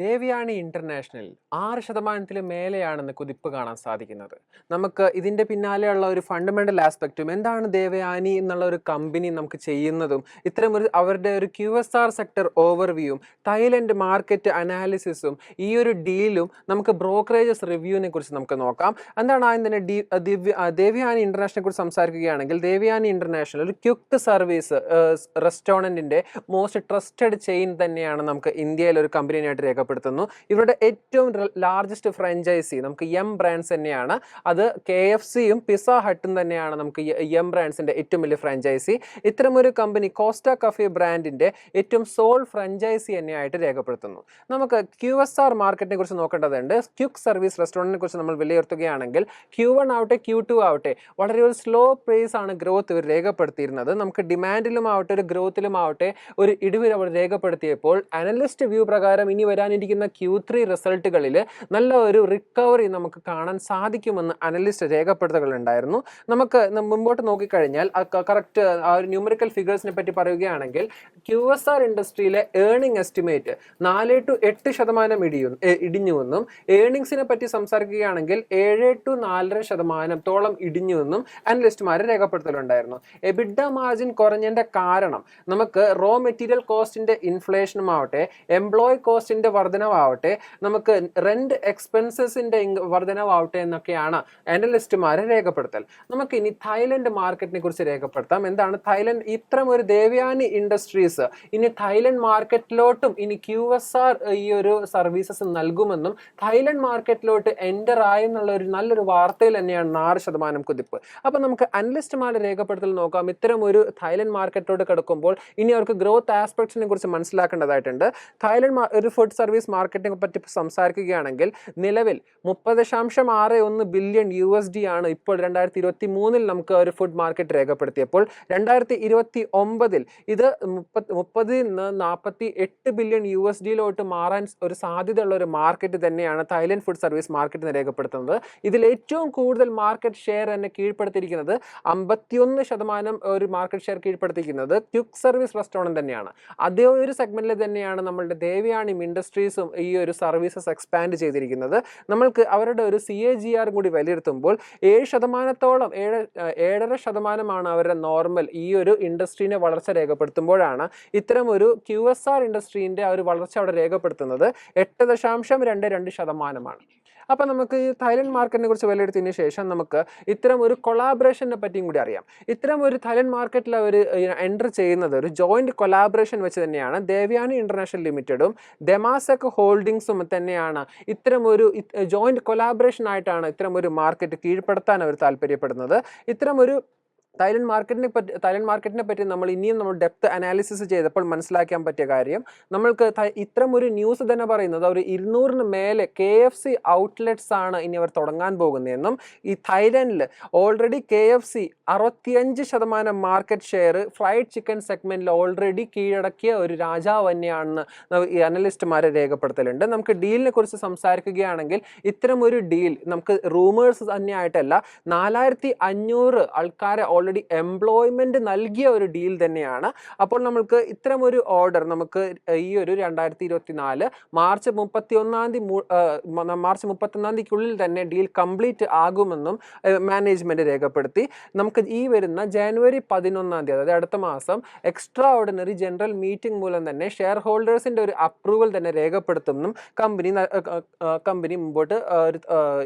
Devayani international 6% മേലെയാണെന്ന് കുതിപ്പ് കാണാൻ സാധിക്കുന്നത്. നമുക്ക് ഇതിന്റെ പിന്നാലെയുള്ള ഒരു ഫണ്ടമെന്റൽ ആസ്പെക്റ്റും എന്താണ് ദേവയാനി എന്നുള്ള ഒരു കമ്പനി നമുക്ക് ചെയ്യുന്നതും ഇത്തരമൊരു അവരുടെ ഒരു QSR സെക്ടർ ഓവർവ്യൂവും തായ്ലൻഡ് മാർക്കറ്റ് അനാലിസിസും ഈ ഒരു ഡീലും നമുക്ക് ബ്രോക്കറേജസ് റിവ്യൂവിനെ കുറിച്ച് നമുക്ക് നോക്കാം. എന്താണ് ആദ്യം തന്നെ ദേവയാനി ഇന്റർനാഷണലിനെ കുറിച്ച് സംസാരിക്കുകയാണെങ്കിൽ ദേവയാനി ഇന്റർനാഷണൽ ഒരു ക്വിക്ക് സർവീസ് റെസ്റ്റോറൻറ്റിന്റെ മോസ്റ്റ് ട്രസ്റ്റഡ് ചെയിൻ തന്നെയാണ് നമുക്ക് ഇന്ത്യയിൽ ഒരു കമ്പനിയായിട്ട് രേഖപ്പെടുത്തുന്നു. ഇവരുടെ ഏറ്റവും ലാർജസ്റ്റ് ഫ്രാഞ്ചൈസി നമുക്ക് എം ബ്രാൻഡ്സ് തന്നെയാണ്. അത് KFCയും പിസ്സ ഹട്ടും തന്നെയാണ് നമുക്ക് എം ബ്രാൻഡ്സിന്റെ ഏറ്റവും വലിയ ഫ്രാഞ്ചൈസി. ഇത്തരമൊരു കമ്പനി കോസ്റ്റ കഫേ ബ്രാൻഡിന്റെ ഏറ്റവും സോൾ ഫ്രാഞ്ചൈസി തന്നെയായിട്ട് രേഖപ്പെടുത്തുന്നു. നമുക്ക് QSR മാർക്കറ്റിനെ കുറിച്ച് നോക്കേണ്ടതുണ്ട്. ക്വിക്ക് സർവീസ് റെസ്റ്റോറൻറ്റിനെ കുറിച്ച് നമ്മൾ വിലയിരുത്തുകയാണെങ്കിൽ Q1 ആവട്ടെ Q2 ആവട്ടെ വളരെ ഒരു സ്ലോ പേസ് ആണ് ഗ്രോത്ത് ഇവർ രേഖപ്പെടുത്തിയിരുന്നത്. നമുക്ക് ഡിമാൻഡിലും ആവട്ടെ ഒരു ഗ്രോത്തിലും ആവട്ടെ ഒരു ഇടിവ് അവർ രേഖപ്പെടുത്തിയപ്പോൾ അനലിസ്റ്റ് വ്യൂ പ്രകാരം ഇനി വരാനിരിക്കുന്ന Q3 റിസൾട്ടുകളിൽ നല്ല ഒരു റിക്കവറി നമുക്ക് കാണാൻ സാധിക്കുമെന്ന് അനലിസ്റ്റ് രേഖപ്പെടുത്തലുണ്ടായിരുന്നു. നമുക്ക് മുമ്പോട്ട് നോക്കിക്കഴിഞ്ഞാൽ കറക്റ്റ് ആ ഒരു ന്യൂമറിക്കൽ ഫിഗേഴ്സിനെ പറ്റി പറയുകയാണെങ്കിൽ QSR ഇൻഡസ്ട്രിയിലെ ഏർണിംഗ് എസ്റ്റിമേറ്റ് 4 to 8% ഇടിഞ്ഞുവെന്നും ഏർണിംഗ്സിനെ പറ്റി സംസാരിക്കുകയാണെങ്കിൽ 7 to 4.5% ഇടിഞ്ഞുവെന്നും അനലിസ്റ്റുമാർ രേഖപ്പെടുത്തലുണ്ടായിരുന്നു. എബിഡ മാർജിൻ കുറഞ്ഞതിന്റെ കാരണം നമുക്ക് റോ മെറ്റീരിയൽ കോസ്റ്റിന്റെ ഇൻഫ്ലേഷനും ആവട്ടെ എംപ്ലോയി കോസ്റ്റിന്റെ വർധനവാവട്ടെ നമുക്ക് റെന്റ് എക്സ്പെൻസസിന്റെ വർധനവാവട്ടെ എന്നൊക്കെയാണ് അനലിസ്റ്റുമാരെ രേഖപ്പെടുത്തൽ. നമുക്ക് ഇനി തായ്ലൻഡ് മാർക്കറ്റിനെ കുറിച്ച് രേഖപ്പെടുത്താം. എന്താണ് തായ്ലൻഡ് ഇത്തരം ഒരു ദേവയാനി ഇൻഡസ്ട്രീസ് ഇനി തായ്ലൻഡ് മാർക്കറ്റിലോട്ടും ഇനി QSR ഈ ഒരു സർവീസസ് നൽകുമെന്നും തായ്ലൻഡ് മാർക്കറ്റിലോട്ട് എൻ്റർ ആയെന്നുള്ള ഒരു നല്ലൊരു വാർത്തയിൽ തന്നെയാണ് 6% കുതിപ്പ്. അപ്പൊ നമുക്ക് അനലിസ്റ്റുമാരുടെ രേഖപ്പെടുത്തൽ നോക്കാം. ഇത്തരം ഒരു തായ്ലൻഡ് മാർക്കറ്റിലോട്ട് കിടക്കുമ്പോൾ ഇനി അവർക്ക് ഗ്രോത്ത് ആസ്പെക്ട്സിനെ കുറിച്ച് മനസ്സിലാക്കേണ്ടതായിട്ടുണ്ട്. തായ്ലൻഡ് ഒരു ഫുഡ് സർവീസ് മാർക്കറ്റിനെ പറ്റി സംസാരിക്കുകയാണെങ്കിൽ നിലവിൽ 30.61 ബില്യൺ USD ആണ് ഇപ്പോൾ 2023 നമുക്ക് ഒരു ഫുഡ് മാർക്കറ്റ് രേഖപ്പെടുത്തിയപ്പോൾ 2029 ഇത് 30-48 ബില്യൺ USD മാറാൻ ഒരു സാധ്യതയുള്ള ഒരു മാർക്കറ്റ് തന്നെയാണ് തായ്ലൻഡ് ഫുഡ് സർവീസ് മാർക്കറ്റ് രേഖപ്പെടുത്തുന്നത്. ഇതിൽ ഏറ്റവും കൂടുതൽ മാർക്കറ്റ് ഷെയർ തന്നെ കീഴ്പ്പെടുത്തിയിരിക്കുന്നത് 51% ഒരു മാർക്കറ്റ് ഷെയർ കീഴ്പ്പെടുത്തിയിരിക്കുന്നത് ക്വിക്ക് സർവീസ് റെസ്റ്റോറൻറ്റ് തന്നെയാണ്. അതേ ഒരു സെഗ്മെന്റിൽ തന്നെയാണ് നമ്മളുടെ ദേവയാനി ഇൻഡസ്ട്രീസും ഈ ഒരു സർവീസസ് എക്സ്പാൻഡ് ചെയ്തിരിക്കുന്നത്. നമ്മൾക്ക് അവരുടെ ഒരു CAGR കൂടി വിലയിരുത്തുമ്പോൾ 7%, 7.5% അവരുടെ നോർമൽ ഈ ഒരു ഇൻഡസ്ട്രീനെ വളർച്ച രേഖപ്പെടുത്തുമ്പോഴാണ് ഇത്തരം ഒരു QSR ഇൻഡസ്ട്രീൻ്റെ ആ ഒരു വളർച്ച അവിടെ രേഖപ്പെടുത്തുന്നത് 8.22%. അപ്പം നമുക്ക് ഈ തായ്ലൻഡ് മാർക്കറ്റിനെ കുറിച്ച് വിലയിരുത്തിയതിന് ശേഷം നമുക്ക് ഇത്തരം ഒരു കൊളാബറേഷനെ പറ്റിയും കൂടി അറിയാം. ഇത്തരം ഒരു തായ്ലൻഡ് മാർക്കറ്റിൽ അവർ എൻ്റർ ചെയ്യുന്നത് ഒരു ജോയിന്റ് കൊളാബറേഷൻ വെച്ച് തന്നെയാണ്. ദേവയാനി ഇന്റർനാഷണൽ ലിമിറ്റഡും ദമാസക് ഹോൾഡിങ്സും തന്നെയാണ് ഇത്തരം ഒരു ജോയിന്റ് കൊളാബറേഷൻ ആയിട്ടാണ് ഇത്തരം ഒരു മാർക്കറ്റ് കീഴ്പ്പെടുത്താൻ അവർ താല്പര്യപ്പെടുന്നത്. ഇത്തരം ഒരു തായ്ലൻഡ് മാർക്കറ്റിനെ പറ്റി നമ്മൾ ഇനിയും നമ്മൾ ഡെപ്ത് അനാലിസിസ് ചെയ്തപ്പോൾ മനസ്സിലാക്കാൻ പറ്റിയ കാര്യം നമ്മൾക്ക് ഇത്തരം ഒരു ന്യൂസ് തന്നെ പറയുന്നത് ഒരു 200 മേലെ KFC ഔട്ട്ലെറ്റ്സ് ആണ് ഇനി അവർ തുടങ്ങാൻ പോകുന്നതെന്നും ഈ തായ്ലൻഡിൽ already KFC 65% market share fried chicken സെഗ്മെന്റിൽ ഓൾറെഡി കീഴടക്കിയ ഒരു രാജാവ് തന്നെയാണെന്ന് ഈ അനലിസ്റ്റുമാരെ രേഖപ്പെടുത്തലുണ്ട്. നമുക്ക് ഡീലിനെ കുറിച്ച് സംസാരിക്കുകയാണെങ്കിൽ ഇത്തരം ഒരു ഡീൽ നമുക്ക് റൂമേഴ്സ് തന്നെയായിട്ടല്ല 4500 ആൾക്കാരെ ഓൾറെഡി എംപ്ലോയ്മെന്റ് നൽകിയ ഒരു ഡീൽ തന്നെയാണ്. അപ്പോൾ നമുക്ക് ഇത്തരം ഒരു ഓർഡർ നമുക്ക് ഈ ഒരു 2024 മാർച്ച് 31 തന്നെ ഡീൽ കംപ്ലീറ്റ് ആകുമെന്നും മാനേജ്മെന്റ് രേഖപ്പെടുത്തി. നമുക്ക് ഈ വരുന്ന ജനുവരി 11 അതായത് അടുത്ത മാസം എക്സ്ട്രാ ഓർഡിനറി ജനറൽ മീറ്റിംഗ് മൂലം തന്നെ ഷെയർ ഹോൾഡേഴ്സിന്റെ ഒരു അപ്രൂവൽ തന്നെ രേഖപ്പെടുത്തുമെന്നും കമ്പനി മുമ്പോട്ട്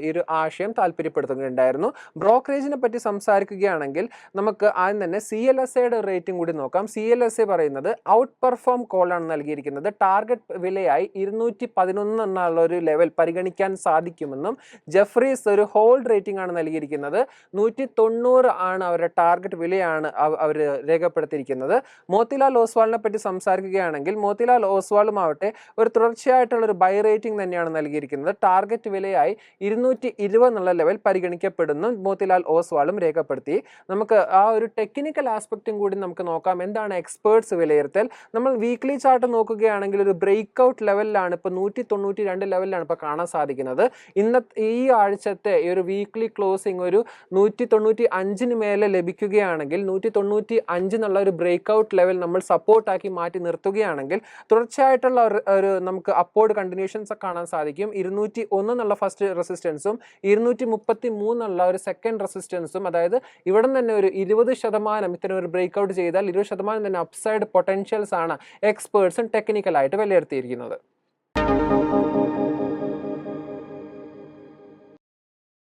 ഈ ഒരു ആശയം താല്പര്യപ്പെടുത്തുന്നുണ്ടായിരുന്നു. ബ്രോക്കറേജിനെ പറ്റി സംസാരിക്കുകയാണെങ്കിൽ നമുക്ക് ആദ്യം തന്നെ CLSAയുടെ റേറ്റിംഗ് കൂടി നോക്കാം. CLSA പറയുന്നത് ഔട്ട് പെർഫോം കോളാണ് നൽകിയിരിക്കുന്നത്. ടാർഗറ്റ് വിലയായി 211 എന്നുള്ള ഒരു ലെവൽ പരിഗണിക്കാൻ സാധിക്കുമെന്നും ജെഫ്രീസ് ഒരു ഹോൾഡ് റേറ്റിംഗ് ആണ് നൽകിയിരിക്കുന്നത്. 190 ആണ് അവരുടെ ടാർഗറ്റ് വിലയാണ് അവർ രേഖപ്പെടുത്തിയിരിക്കുന്നത്. മോത്തിലാൽ ഓസ്വാളിനെ പറ്റി സംസാരിക്കുകയാണെങ്കിൽ മോത്തിലാൽ ഓസ്വാളുമാവട്ടെ ഒരു തുടർച്ചയായിട്ടുള്ള ഒരു ബൈ റേറ്റിംഗ് തന്നെയാണ് നൽകിയിരിക്കുന്നത്. ടാർഗറ്റ് വിലയായി 220 എന്നുള്ള ലെവൽ പരിഗണിക്കപ്പെടുന്നു മോത്തിലാൽ ഓസ്വാളും രേഖപ്പെടുത്തി. നമുക്ക് ആ ഒരു ടെക്നിക്കൽ ആസ്പെക്റ്റും കൂടി നമുക്ക് നോക്കാം. എന്താണ് എക്സ്പേർട്സ് വിലയിരുത്തൽ? നമ്മൾ വീക്ക്ലി ചാർട്ട് നോക്കുകയാണെങ്കിൽ ഒരു ബ്രേക്ക് ഔട്ട് ലെവലിലാണ്, ഇപ്പോൾ 192 ലെവലിലാണ് ഇപ്പോൾ കാണാൻ സാധിക്കുന്നത്. ഈ ആഴ്ചത്തെ ഈ ഒരു വീക്ക്ലി ക്ലോസിംഗ് ഒരു 195 മേലെ ലഭിക്കുകയാണെങ്കിൽ 195 എന്നുള്ള ഒരു ബ്രേക്ക് ഔട്ട് ലെവൽ നമ്മൾ സപ്പോർട്ടാക്കി മാറ്റി നിർത്തുകയാണെങ്കിൽ തുടർച്ചയായിട്ടുള്ള ഒരു നമുക്ക് അപ്വേർഡ് കണ്ടിന്യൂഷൻസ് കാണാൻ സാധിക്കും. 201 എന്നുള്ള ഫസ്റ്റ് റെസിസ്റ്റൻസും 233 എന്നുള്ള ഒരു സെക്കൻഡ് റെസിസ്റ്റൻസും, അതായത് ഇവിടെ തന്നെ ഒരു 20% ഇത്തരം ഒരു ബ്രേക്ക് ഔട്ട് ചെയ്താൽ 20% തന്നെ അപ്സൈഡ് പൊട്ടൻഷ്യൽസ് ആണ് എക്സ്പേർട്സും ടെക്നിക്കലായിട്ട് വിലയിരുത്തിയിരിക്കുന്നത്.